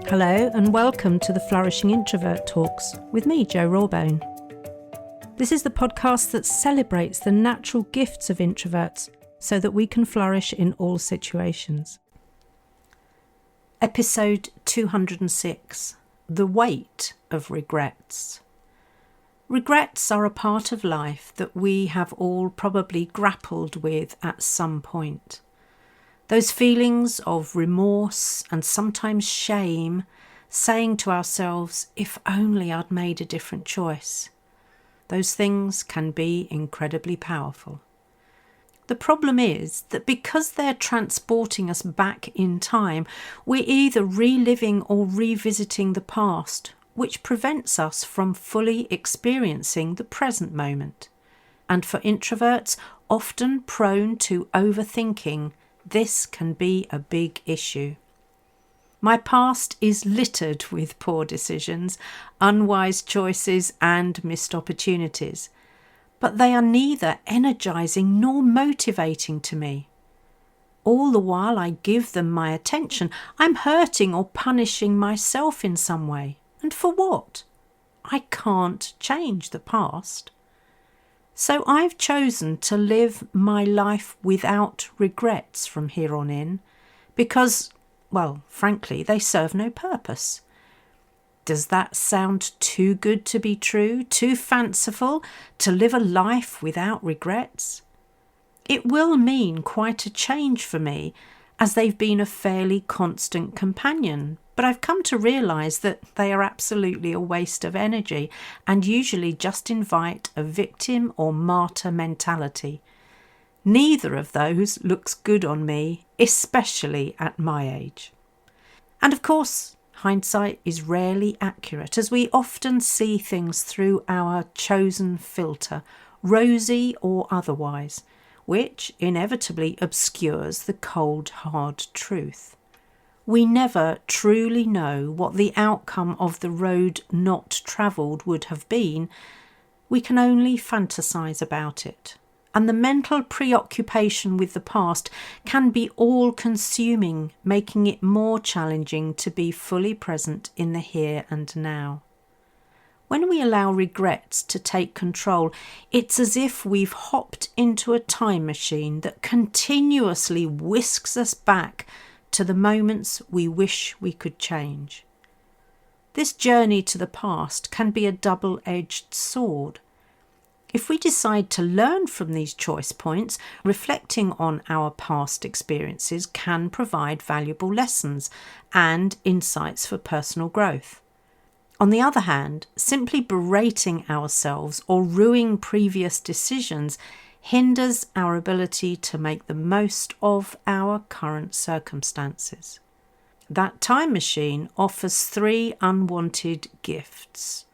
Hello and welcome to the Flourishing Introvert Talks with me, Jo Rawbone. This is the podcast that celebrates the natural gifts of introverts so that we can flourish in all situations. Episode 206, The Weight of Regrets. Regrets are a part of life that we have all probably grappled with at some point. Those feelings of remorse and sometimes shame, saying to ourselves, if only I'd made a different choice. Those things can be incredibly powerful. The problem is that because they're transporting us back in time, we're either reliving or revisiting the past, which prevents us from fully experiencing the present moment. And for introverts, often prone to overthinking, this can be a big issue. My past is littered with poor decisions, unwise choices and missed opportunities, but they are neither energising nor motivating to me. All the while I give them my attention, I'm hurting or punishing myself in some way. And for what? I can't change the past. So I've chosen to live my life without regrets from here on in because, well, frankly, they serve no purpose. Does that sound too good to be true, too fanciful to live a life without regrets? It will mean quite a change for me as they've been a fairly constant companion. But I've come to realise that they are absolutely a waste of energy and usually just invite a victim or martyr mentality. Neither of those looks good on me, especially at my age. And of course, hindsight is rarely accurate as we often see things through our chosen filter, rosy or otherwise, which inevitably obscures the cold, hard truth. We never truly know what the outcome of the road not travelled would have been. We can only fantasise about it. And the mental preoccupation with the past can be all-consuming, making it more challenging to be fully present in the here and now. When we allow regrets to take control, it's as if we've hopped into a time machine that continuously whisks us back to the moments we wish we could change. This journey to the past can be a double-edged sword. If we decide to learn from these choice points, reflecting on our past experiences can provide valuable lessons and insights for personal growth. On the other hand, simply berating ourselves or ruining previous decisions hinders our ability to make the most of our current circumstances. That time machine offers 3 unwanted gifts: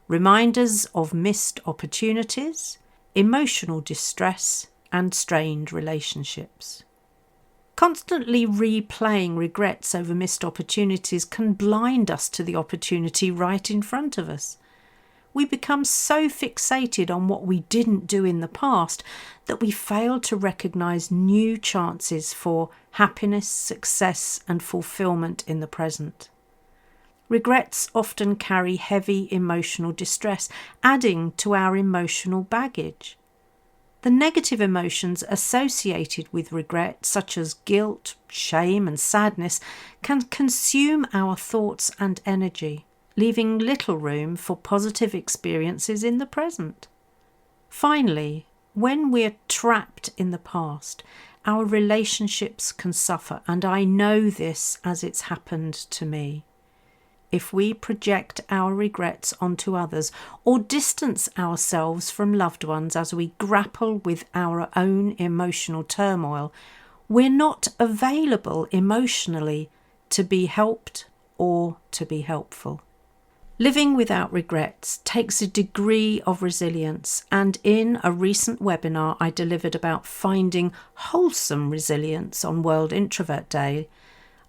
reminders of missed opportunities, emotional distress, and strained relationships. Constantly replaying regrets over missed opportunities can blind us to the opportunity right in front of us. We become so fixated on what we didn't do in the past that we fail to recognise new chances for happiness, success and fulfilment in the present. Regrets often carry heavy emotional distress, adding to our emotional baggage. The negative emotions associated with regret, such as guilt, shame and sadness, can consume our thoughts and energy, leaving little room for positive experiences in the present. Finally, when we're trapped in the past, our relationships can suffer, and I know this as it's happened to me. If we project our regrets onto others or distance ourselves from loved ones as we grapple with our own emotional turmoil, we're not available emotionally to be helped or to be helpful. Living without regrets takes a degree of resilience, and in a recent webinar I delivered about finding wholesome resilience on World Introvert Day,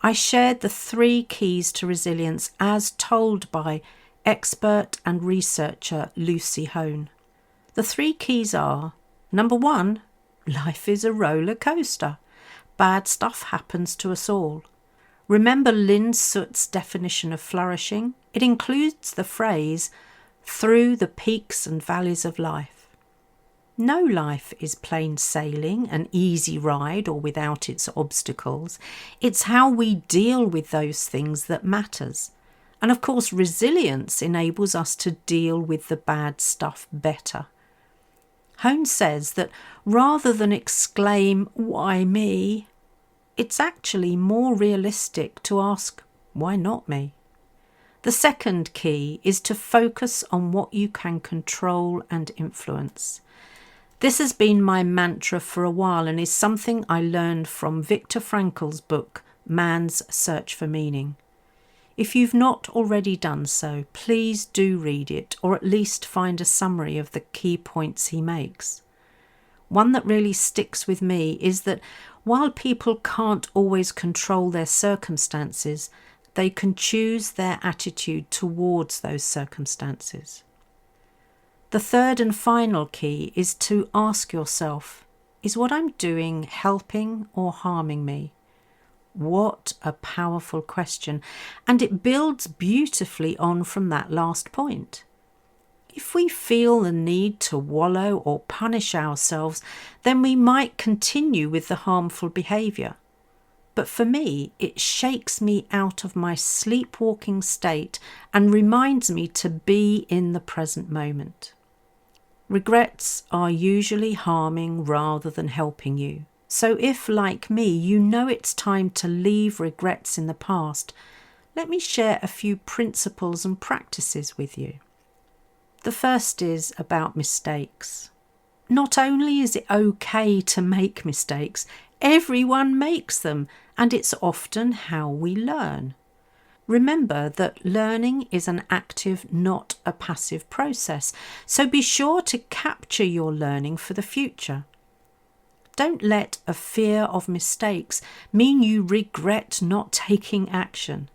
I shared the 3 keys to resilience as told by expert and researcher Lucy Hone. The 3 keys are: number 1, life is a roller coaster. Bad stuff happens to us all. Remember Lynn Soot's definition of flourishing? It includes the phrase, through the peaks and valleys of life. No life is plain sailing, an easy ride or without its obstacles. It's how we deal with those things that matters. And of course, resilience enables us to deal with the bad stuff better. Hone says that rather than exclaim, "Why me?" it's actually more realistic to ask, "Why not me?" The second key is to focus on what you can control and influence. This has been my mantra for a while and is something I learned from Viktor Frankl's book, Man's Search for Meaning. If you've not already done so, please do read it, or at least find a summary of the key points he makes. One that really sticks with me is that while people can't always control their circumstances, they can choose their attitude towards those circumstances. The third and final key is to ask yourself, is what I'm doing helping or harming me? What a powerful question, and it builds beautifully on from that last point. If we feel the need to wallow or punish ourselves, then we might continue with the harmful behaviour. But for me, it shakes me out of my sleepwalking state and reminds me to be in the present moment. Regrets are usually harming rather than helping you. So if, like me, you know it's time to leave regrets in the past, let me share a few principles and practices with you. The first is about mistakes. Not only is it okay to make mistakes, everyone makes them, and it's often how we learn. Remember that learning is an active, not a passive process, so be sure to capture your learning for the future. Don't let a fear of mistakes mean you regret not taking action.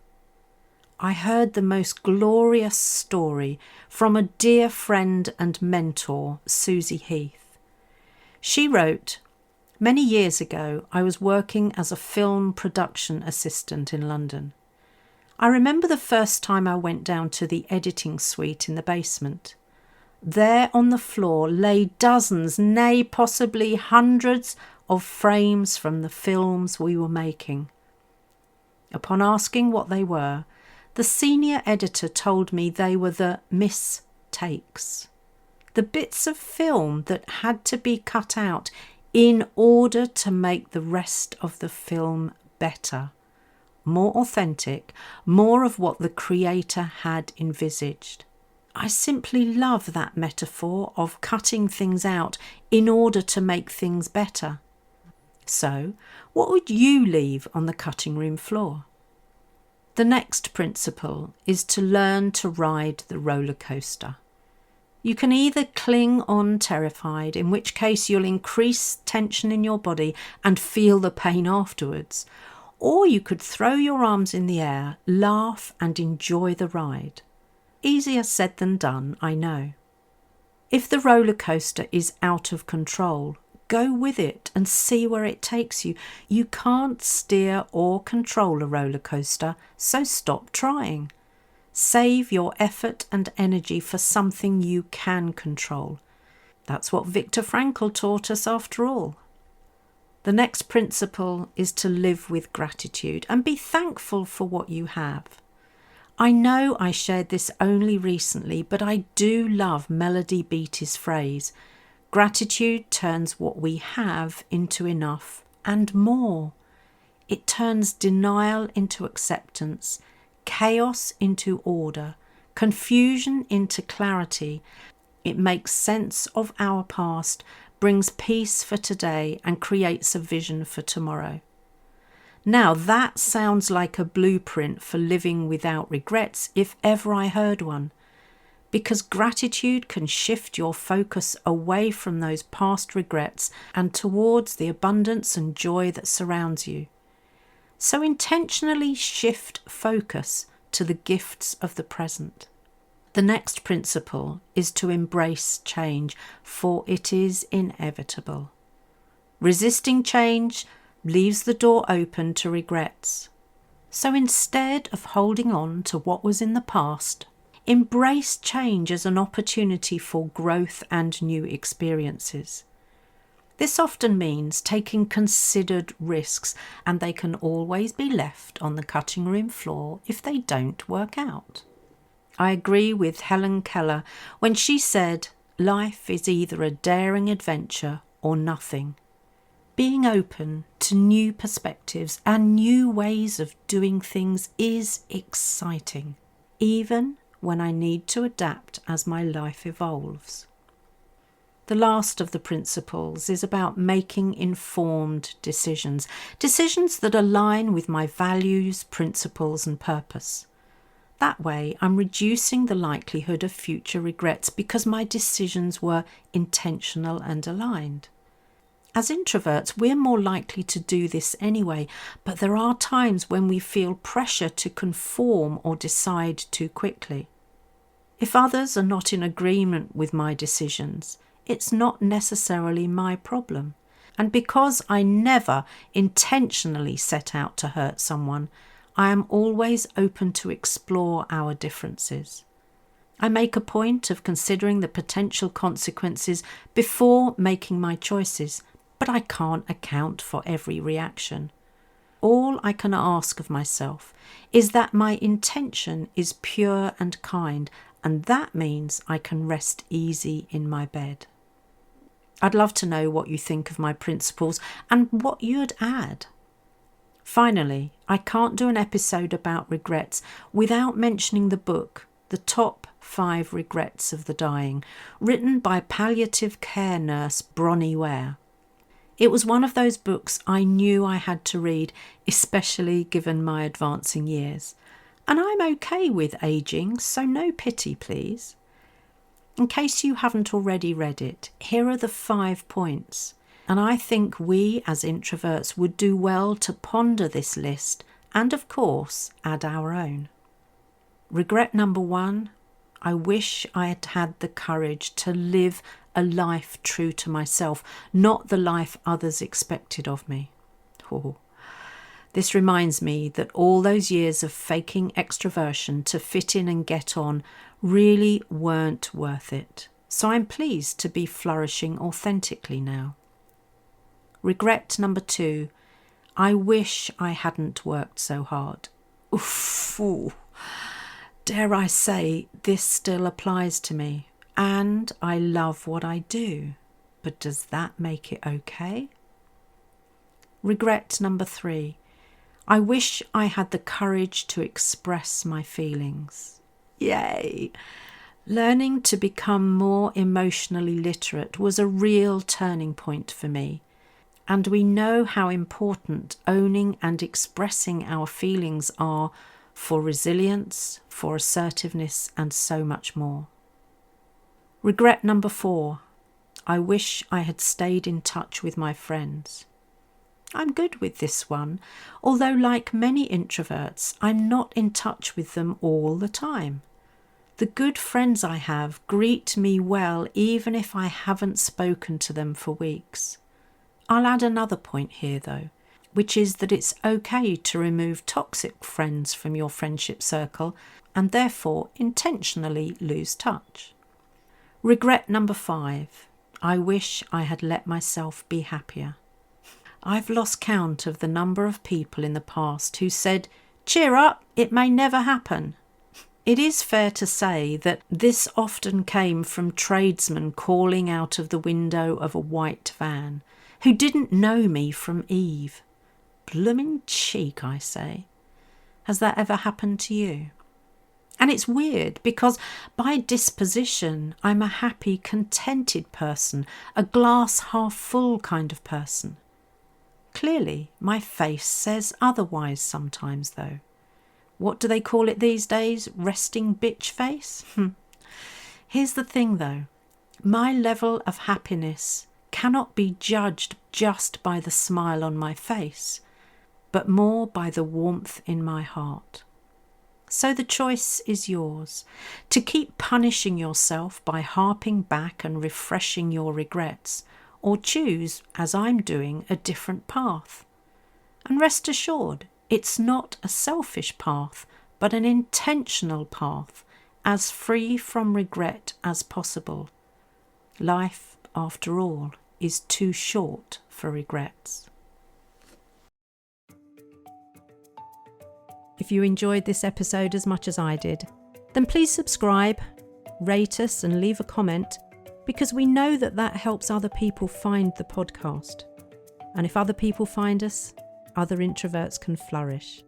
I heard the most glorious story from a dear friend and mentor, Susie Heath. She wrote, "Many years ago, I was working as a film production assistant in London. I remember the first time I went down to the editing suite in the basement. There on the floor lay dozens, nay, possibly hundreds of frames from the films we were making. Upon asking what they were, the senior editor told me they were the mistakes, the bits of film that had to be cut out in order to make the rest of the film better, more authentic, more of what the creator had envisaged. I simply love that metaphor of cutting things out in order to make things better. So, what would you leave on the cutting room floor?" The next principle is to learn to ride the roller coaster. You can either cling on terrified, in which case you'll increase tension in your body and feel the pain afterwards, or you could throw your arms in the air, laugh and enjoy the ride. Easier said than done, I know. If the roller coaster is out of control, go with it and see where it takes you. You can't steer or control a roller coaster, so stop trying. Save your effort and energy for something you can control. That's what Viktor Frankl taught us after all. The next principle is to live with gratitude and be thankful for what you have. I know I shared this only recently, but I do love Melody Beattie's phrase, "Gratitude turns what we have into enough and more." It turns denial into acceptance, chaos into order, confusion into clarity. It makes sense of our past, brings peace for today, and creates a vision for tomorrow. Now that sounds like a blueprint for living without regrets, if ever I heard one, because gratitude can shift your focus away from those past regrets and towards the abundance and joy that surrounds you. So intentionally shift focus to the gifts of the present. The next principle is to embrace change, for it is inevitable. Resisting change leaves the door open to regrets. So instead of holding on to what was in the past, embrace change as an opportunity for growth and new experiences. This often means taking considered risks, and they can always be left on the cutting room floor if they don't work out. I agree with Helen Keller when she said, "Life is either a daring adventure or nothing." Being open to new perspectives and new ways of doing things is exciting, even when I need to adapt as my life evolves. The last of the principles is about making informed decisions that align with my values, principles, and purpose. That way, I'm reducing the likelihood of future regrets because my decisions were intentional and aligned. As introverts, we're more likely to do this anyway, but there are times when we feel pressure to conform or decide too quickly. If others are not in agreement with my decisions, it's not necessarily my problem. And because I never intentionally set out to hurt someone, I am always open to explore our differences. I make a point of considering the potential consequences before making my choices, but I can't account for every reaction. All I can ask of myself is that my intention is pure and kind, and that means I can rest easy in my bed. I'd love to know what you think of my principles and what you'd add. Finally, I can't do an episode about regrets without mentioning the book, The Top 5 Regrets of the Dying, written by palliative care nurse Bronnie Ware. It was one of those books I knew I had to read, especially given my advancing years. And I'm okay with ageing, so no pity, please. In case you haven't already read it, here are the 5 points. And I think we as introverts would do well to ponder this list and, of course, add our own. Regret number 1, I wish I had had the courage to live a life true to myself, not the life others expected of me. Oh. This reminds me that all those years of faking extroversion to fit in and get on really weren't worth it. So I'm pleased to be flourishing authentically now. Regret number 2, I wish I hadn't worked so hard. Oof, ooh. Dare I say, this still applies to me. And I love what I do, but does that make it okay? Regret number 3. I wish I had the courage to express my feelings. Yay! Learning to become more emotionally literate was a real turning point for me. And we know how important owning and expressing our feelings are for resilience, for assertiveness, and so much more. Regret number 4. I wish I had stayed in touch with my friends. I'm good with this one, although like many introverts, I'm not in touch with them all the time. The good friends I have greet me well even if I haven't spoken to them for weeks. I'll add another point here though, which is that it's okay to remove toxic friends from your friendship circle and therefore intentionally lose touch. Regret number 5. I wish I had let myself be happier. I've lost count of the number of people in the past who said, "Cheer up, it may never happen." It is fair to say that this often came from tradesmen calling out of the window of a white van, who didn't know me from Eve. Blooming cheek, I say. Has that ever happened to you? And it's weird because by disposition, I'm a happy, contented person, a glass half full kind of person. Clearly, my face says otherwise sometimes though. What do they call it these days? Resting bitch face? Here's the thing though. My level of happiness cannot be judged just by the smile on my face, but more by the warmth in my heart. So the choice is yours, to keep punishing yourself by harping back and refreshing your regrets, or choose, as I'm doing, a different path. And rest assured, It's not a selfish path, but an intentional path, as free from regret as possible. Life, after all, is too short for regrets. If you enjoyed this episode as much as I did, then please subscribe, rate us and leave a comment, because we know that helps other people find the podcast. And if other people find us, other introverts can flourish.